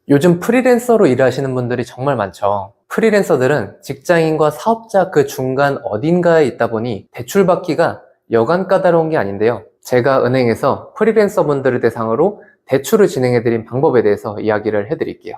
요즘 프리랜서로 일하시는 분들이 정말 많죠. 프리랜서들은 직장인과 사업자 그 중간 어딘가에 있다 보니 대출받기가 여간 까다로운 게 아닌데요. 제가 은행에서 프리랜서 분들을 대상으로 대출을 진행해드린 방법에 대해서 이야기를 해드릴게요.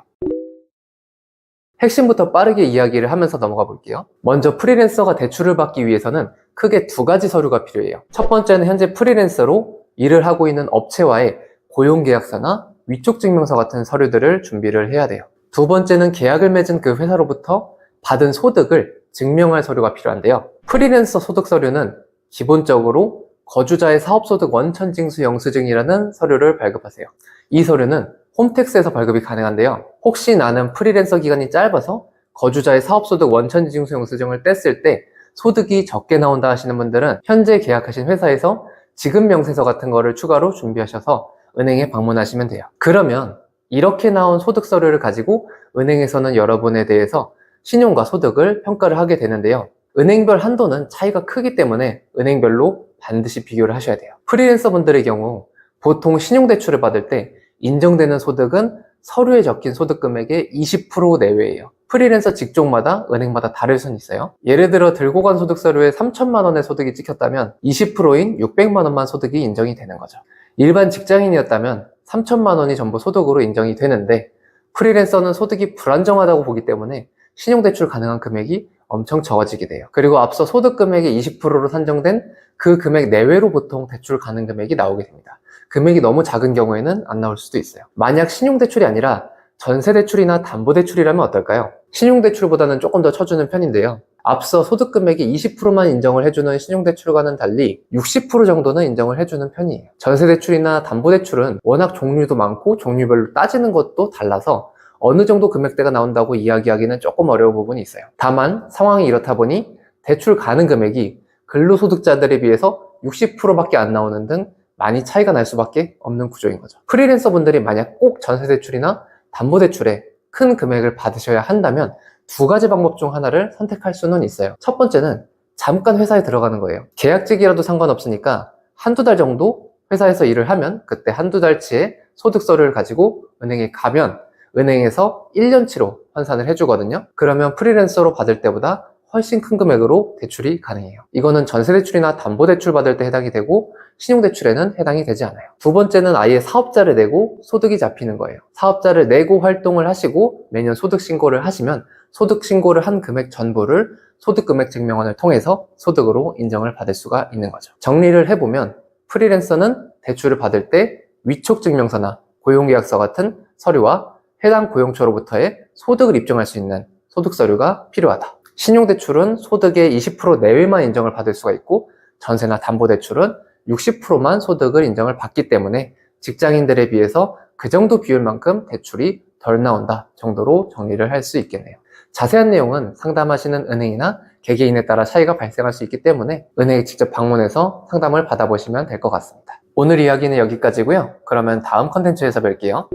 핵심부터 빠르게 이야기를 하면서 넘어가 볼게요. 먼저 프리랜서가 대출을 받기 위해서는 크게 두 가지 서류가 필요해요. 첫 번째는 현재 프리랜서로 일을 하고 있는 업체와의 고용계약서나 위촉증명서 같은 서류들을 준비를 해야 돼요. 두 번째는 계약을 맺은 그 회사로부터 받은 소득을 증명할 서류가 필요한데요. 프리랜서 소득 서류는 기본적으로 거주자의 사업소득 원천징수 영수증이라는 서류를 발급하세요. 이 서류는 홈택스에서 발급이 가능한데요. 혹시 나는 프리랜서 기간이 짧아서 거주자의 사업소득 원천징수 영수증을 뗐을 때 소득이 적게 나온다 하시는 분들은 현재 계약하신 회사에서 지급 명세서 같은 거를 추가로 준비하셔서 은행에 방문하시면 돼요. 그러면 이렇게 나온 소득 서류를 가지고 은행에서는 여러분에 대해서 신용과 소득을 평가를 하게 되는데요. 은행별 한도는 차이가 크기 때문에 은행별로 반드시 비교를 하셔야 돼요. 프리랜서 분들의 경우 보통 신용대출을 받을 때 인정되는 소득은 서류에 적힌 소득 금액의 20% 내외예요. 프리랜서 직종마다 은행마다 다를 수는 있어요. 예를 들어 들고 간 소득 서류에 3천만 원의 소득이 찍혔다면 20%인 600만 원만 소득이 인정이 되는 거죠. 일반 직장인이었다면 3천만 원이 전부 소득으로 인정이 되는데 프리랜서는 소득이 불안정하다고 보기 때문에 신용대출 가능한 금액이 엄청 적어지게 돼요. 그리고 앞서 소득 금액의 20%로 산정된 그 금액 내외로 보통 대출 가능 금액이 나오게 됩니다. 금액이 너무 작은 경우에는 안 나올 수도 있어요. 만약 신용대출이 아니라 전세대출이나 담보대출이라면 어떨까요? 신용대출보다는 조금 더 쳐주는 편인데요. 앞서 소득 금액이 20%만 인정을 해주는 신용대출과는 달리 60% 정도는 인정을 해주는 편이에요. 전세대출이나 담보대출은 워낙 종류도 많고 종류별로 따지는 것도 달라서 어느 정도 금액대가 나온다고 이야기하기는 조금 어려운 부분이 있어요. 다만 상황이 이렇다 보니 대출 가능 금액이 근로소득자들에 비해서 60%밖에 안 나오는 등 많이 차이가 날 수밖에 없는 구조인 거죠. 프리랜서 분들이 만약 꼭 전세대출이나 담보대출에 큰 금액을 받으셔야 한다면 두 가지 방법 중 하나를 선택할 수는 있어요. 첫 번째는 잠깐 회사에 들어가는 거예요. 계약직이라도 상관없으니까 한두 달 정도 회사에서 일을 하면 그때 한두 달치의 소득서류를 가지고 은행에 가면 은행에서 1년치로 환산을 해주거든요. 그러면 프리랜서로 받을 때보다 훨씬 큰 금액으로 대출이 가능해요. 이거는 전세대출이나 담보대출 받을 때 해당이 되고 신용대출에는 해당이 되지 않아요. 두 번째는 아예 사업자를 내고 소득이 잡히는 거예요. 사업자를 내고 활동을 하시고 매년 소득신고를 하시면 소득신고를 한 금액 전부를 소득금액증명원을 통해서 소득으로 인정을 받을 수가 있는 거죠. 정리를 해보면 프리랜서는 대출을 받을 때 위촉증명서나 고용계약서 같은 서류와 해당 고용처로부터의 소득을 입증할 수 있는 소득서류가 필요하다. 신용대출은 소득의 20% 내외만 인정을 받을 수가 있고 전세나 담보대출은 60%만 소득을 인정을 받기 때문에 직장인들에 비해서 그 정도 비율만큼 대출이 덜 나온다 정도로 정리를 할 수 있겠네요. 자세한 내용은 상담하시는 은행이나 개개인에 따라 차이가 발생할 수 있기 때문에 은행에 직접 방문해서 상담을 받아보시면 될 것 같습니다. 오늘 이야기는 여기까지고요. 그러면 다음 컨텐츠에서 뵐게요.